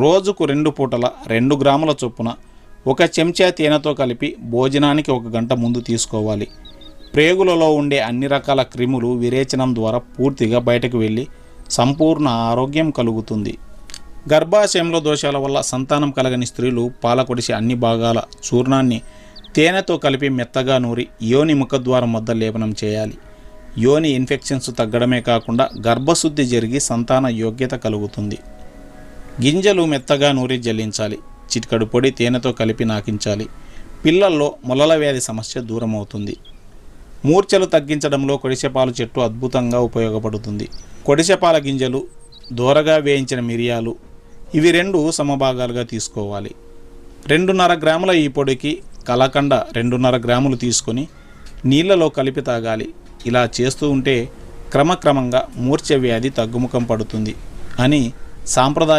రోజుకు 2 పూటల 2 గ్రాముల చొప్పున 1 చెంచా తేనెతో కలిపి భోజనానికి 1 గంట ముందు తీసుకోవాలి. ప్రేగులలో ఉండే అన్ని రకాల క్రిములు విరేచనం ద్వారా పూర్తిగా బయటకు వెళ్ళి సంపూర్ణ ఆరోగ్యం కలుగుతుంది. గర్భాశయంలో దోషాల వల్ల సంతానం కలగని స్త్రీలు పాలకొడిసి అన్ని భాగాల చూర్ణాన్ని తేనెతో కలిపి మెత్తగా నూరి యోని ముఖద్వారం వద్ద లేపనం చేయాలి. యోని ఇన్ఫెక్షన్స్ తగ్గడమే కాకుండా గర్భశుద్ధి జరిగి సంతాన యోగ్యత కలుగుతుంది. గింజలు మెత్తగా నూరి జల్లించాలి. చిటికెడు పొడి తేనెతో కలిపి నాకించాలి. పిల్లల్లో మొలల వ్యాధి సమస్య దూరమవుతుంది. మూర్ఛలు తగ్గించడంలో కొడిసెపాలు చెట్టు అద్భుతంగా ఉపయోగపడుతుంది. కొడిసెపాల గింజలు, దోరగా వేయించిన మిరియాలు ఇవి 2 సమభాగాలుగా తీసుకోవాలి. 2.5 గ్రాముల ఈ పొడికి కలకండ 2.5 గ్రాములు తీసుకొని నీళ్లలో కలిపి తాగాలి. ఇలా చేస్తూ ఉంటే క్రమక్రమంగా మూర్ఛ వ్యాధి తగ్గుముఖం పడుతుంది అని సాంప్రదాయ